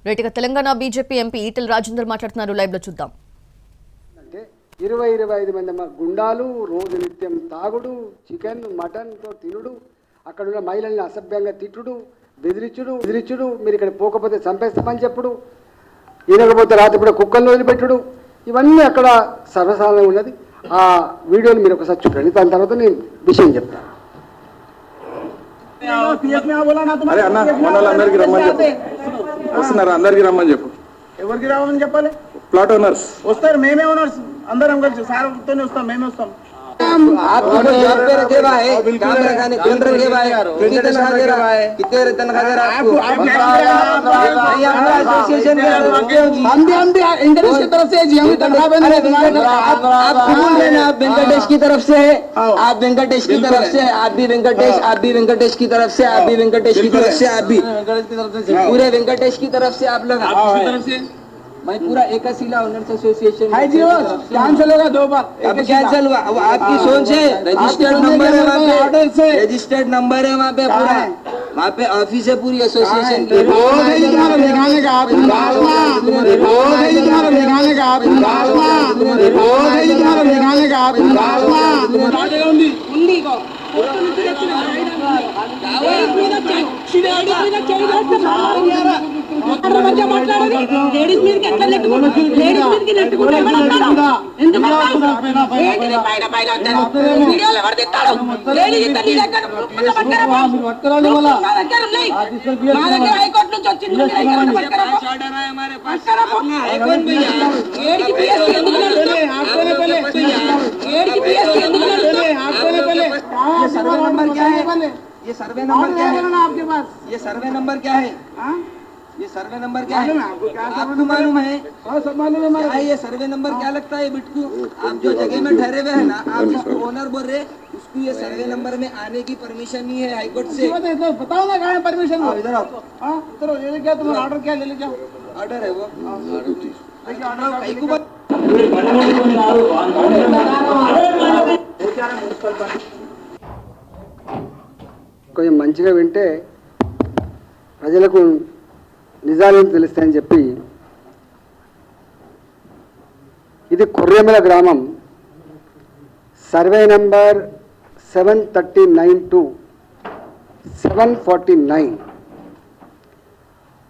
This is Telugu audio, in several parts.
రైట్గా తెలంగాణ బీజేపీ ఎంపీ ఈటెల రాజేందర్ మాట్లాడుతున్నారు. లైవ్ లో చూద్దాం. అంటే 20-25 మంది గుండాలు రోజు నిత్యం తాగుడు, చికెన్ మటన్ తో తినుడు, అక్కడ ఉన్న మహిళల్ని అసభ్యంగా తిట్టుడు, బెదిరించుడు, మీరు ఇక్కడ పోకపోతే చంపేస్తామని చెప్పుడు, ఈనకపోతే రాత్రిపూట కుక్కలను వదిలిపెట్టుడు, ఇవన్నీ అక్కడ సర్వసాధారణంగా ఉన్నది. ఆ వీడియోని మీరు ఒకసారి చూడండి, దాని తర్వాత నేను విషయం చెప్తాను. అందరికి రమ్మని చెప్పు. వస్తున్నారు, అందరికి రమ్మని చెప్పు. ఎవరికి రావని చెప్పాలి? ప్లాట్ ఓనర్స్ వస్తారు, మేమే ఓనర్స్, అందరం కలిసి సార్తోనే వస్తాం, మేమే వస్తాం. आपको जॉब पे रखे हुआ है, काम रखाने केंद्र रखे हुआ है, कितनी तनख्वाह दे रहा है, कितने तनख्वाह दे रहा है आपको? एसोसिएशन हम भी वेंकटेश की तरफ से जी, हम तनख्वाह बंद है तुम्हारे। आप बोल रहे हैं आप वेंकटेश की तरफ से है, आप वेंकटेश की तरफ से, आप भी वेंकटेश, आप भी वेंकटेश की तरफ से, आप भी वेंकटेश की तरफ से, आप भी पूरे वेंकटेश की तरफ से, आप लोग आपकी तरफ से। मैं पूरा एकशिला ओनर्स एसोसिएशन कैंसिल होगा 2 बार, अब कैंसिल हुआ। अब आपकी सोच है, रजिस्टर्ड नंबर है वहाँ पे, रजिस्टर्ड नंबर है वहाँ पे, पूरा वहाँ पे ऑफिस है पूरी एसोसिएशन की। दिखाने का आप सर्वे नंबर क्या है? ये सर्वे नंबर क्या है आपके पास? ये सर्वे नंबर क्या है? ये सर्वे नंबर क्या है? आपको मालूम है? सब मालूम है हमारे। क्या ये सर्वे नंबर क्या लगता है बिट्टू? आप जो जगह में ठहरे हुए हैं ना, आप जिसको ओनर बोल रहे, उसको ये सर्वे नंबर में आने की परमिशन नहीं है हाईकोर्ट से। बताओ ना कहाँ है परमिशन? इधर आओ, इधर ले ले, क्या तुम्हारा ऑर्डर क्या ले ले, क्या ऑर्डर है वो? కొంచెం మంచిగా వింటే ప్రజలకు నిజాలేం తెలుస్తాయని చెప్పి, ఇది కొర్రెమల గ్రామం, సర్వే నంబర్ 739 to 749,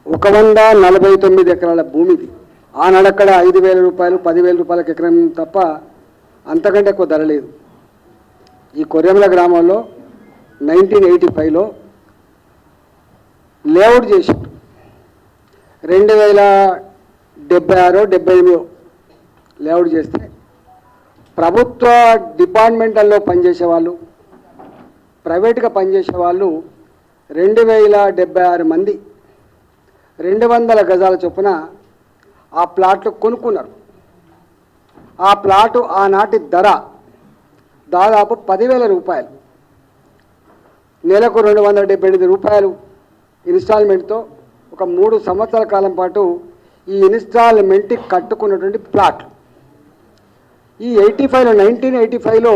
149 ఎకరాల భూమిది. ఆనాడక్కడ 5,000 రూపాయలు 10,000 రూపాయలకు ఎకరం తప్ప అంతకంటే ఎక్కువ ధర లేదు. ఈ కొర్రెమల గ్రామంలో 1985లో లేఅవుట్ చేశారు. 2076-78 లేఅవుట్ చేస్తే ప్రభుత్వ డిపార్ట్మెంటల్లో పనిచేసే వాళ్ళు, ప్రైవేట్గా పనిచేసే వాళ్ళు 2076 మంది 200 గజాల చొప్పున ఆ ప్లాట్లు కొనుక్కున్నారు. ఆ ప్లాటు ఆనాటి ధర దాదాపు 10,000 రూపాయలు, నెలకు 278 రూపాయలు ఇన్స్టాల్మెంట్తో ఒక 3 సంవత్సరాల కాలం పాటు ఈ ఇన్స్టాల్మెంట్ కట్టుకున్నటువంటి ప్లాట్లు. ఈ 1985లో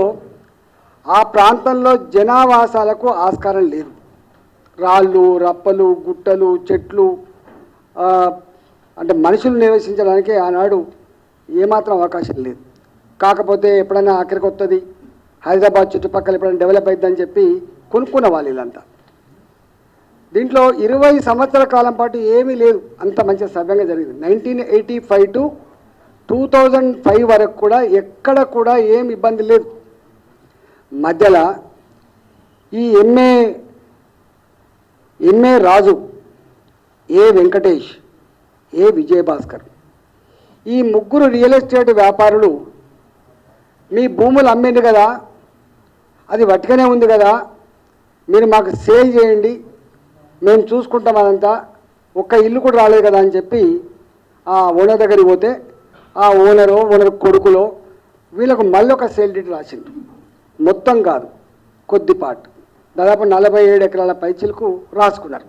ఆ ప్రాంతంలో జనావాసాలకు ఆస్కారం లేదు. రాళ్ళు, రప్పలు, గుట్టలు, చెట్లు, అంటే మనుషులు నివసించడానికి ఆనాడు ఏమాత్రం అవకాశం లేదు. కాకపోతే ఎప్పుడైనా అక్కడికి వస్తుంది, హైదరాబాద్ చుట్టుపక్కల ఎప్పుడైనా డెవలప్ అవుతుందని చెప్పి కొనుక్కున్న వాళ్ళు వీళ్ళంతా. దీంట్లో 20 సంవత్సరాల కాలం పాటు ఏమీ లేదు, అంత మంచిగా సవ్యంగా జరిగింది. 1985 to 2005 వరకు కూడా ఎక్కడ కూడా ఏం ఇబ్బంది లేదు. మధ్యలో ఈ ఎంఏ రాజు, ఏ వెంకటేష్, ఏ విజయభాస్కర్, ఈ ముగ్గురు రియల్ ఎస్టేట్ వ్యాపారులు మీ భూములు అమ్మింది కదా, అది వట్టిగానే ఉంది కదా, మీరు మాకు సేల్ చేయండి, మేము చూసుకుంటాం, అదంతా ఒక్క ఇల్లు కూడా రాలేదు కదా అని చెప్పి ఆ ఓనర్ దగ్గరికి పోతే ఆ ఓనర్ కొడుకులో వీళ్ళకు మళ్ళీ ఒక సేల్ డీడ్ రాసిండు. మొత్తం కాదు, కొద్దిపాటు, దాదాపు 47 ఎకరాల పైచిలకు రాసుకున్నారు.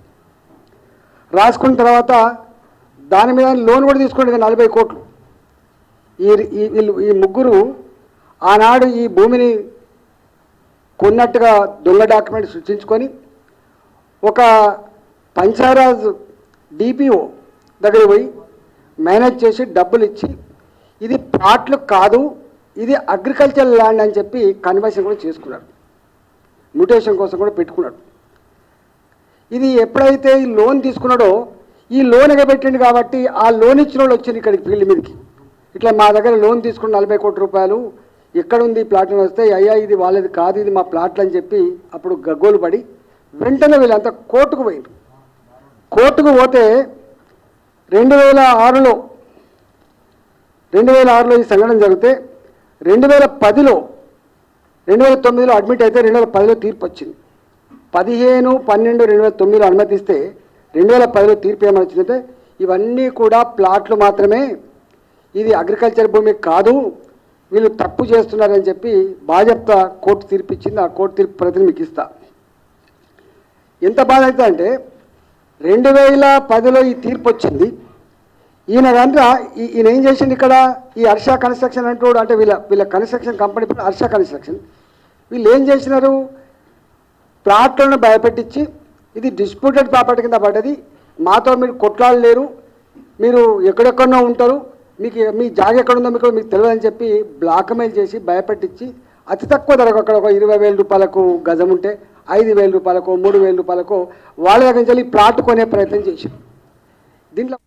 రాసుకున్న తర్వాత దాని మీద లోన్ కూడా తీసుకుంటే 40 కోట్లు. ఈ ముగ్గురు ఆనాడు ఈ భూమిని కొన్నట్టుగా దొంగ డాక్యుమెంట్ సృష్టించుకొని ఒక పంచారాజ్ డిపిఓ దగ్గరికి పోయి మేనేజ్ చేసి డబ్బులు ఇచ్చి ఇది ప్లాట్లు కాదు, ఇది అగ్రికల్చర్ ల్యాండ్ అని చెప్పి కన్వర్షన్ కూడా చేసుకున్నాడు. మ్యూటేషన్ కోసం కూడా పెట్టుకున్నాడు. ఇది ఎప్పుడైతే ఈ లోన్ తీసుకున్నాడో ఈ లోన్ ఎగబెట్టిండు కాబట్టి ఆ లోన్ ఇచ్చిన వాళ్ళు వచ్చింది ఇక్కడికి ఫీల్డ్ మీదకి. ఇట్లా మా దగ్గర లోన్ తీసుకుని 40 కోట్ల రూపాయలు ఎక్కడుంది ప్లాట్లు వస్తే, అయ్యా ఇది వాళ్ళది కాదు, ఇది మా ప్లాట్లు అని చెప్పి అప్పుడు గగ్గోలు పడి వెంటనే వీళ్ళంతా కోర్టుకు పోయింది. కోర్టుకు పోతే 2006లో ఈ సంఘటన జరిగితే 2010లో 2009లో అడ్మిట్ అయితే 2010లో తీర్పు వచ్చింది. 15/12/2009లో అనుమతిస్తే 2010లో తీర్పు ఏమని వచ్చిందంటే ఇవన్నీ కూడా ప్లాట్లు మాత్రమే, ఇది అగ్రికల్చర్ భూమి కాదు, వీళ్ళు తప్పు చేస్తున్నారని చెప్పి బాజప్తా కోర్టు తీర్పు ఇచ్చింది. ఆ కోర్టు తీర్పు ప్రతిని మీకు ఇస్తా. ఎంత బాధ అవుతుంది అంటే 2010లో ఈ తీర్పు వచ్చింది. ఈయన ఏం చేసింది ఇక్కడ, ఈ హర్ష కన్స్ట్రక్షన్ అంటూ అంటే వీళ్ళ కన్స్ట్రక్షన్ కంపెనీ పేరు హర్ష కన్స్ట్రక్షన్. వీళ్ళు ఏం చేసినారు, ప్లాట్లను భయపెట్టించి ఇది డిస్ప్యూటెడ్ ప్రాపర్టీ కింద పడ్డది, మాతో మీరు కొట్లాడలేరు, లేరు, మీరు ఎక్కడెక్కడో ఉంటారు, మీ జాగ ఎక్కడుందో మీకు తెలియదు అని చెప్పి బ్లాక్మెయిల్ చేసి భయపెట్టించి అతి తక్కువ ధరకు అక్కడ ఒక 20,000 రూపాయలకు గజం ఉంటే 5,000 రూపాయలకు 3,000 రూపాయలకు వాళ్ళ దగ్గర నుంచి ప్లాట్ కొనే ప్రయత్నం చేశారు. దీంట్లో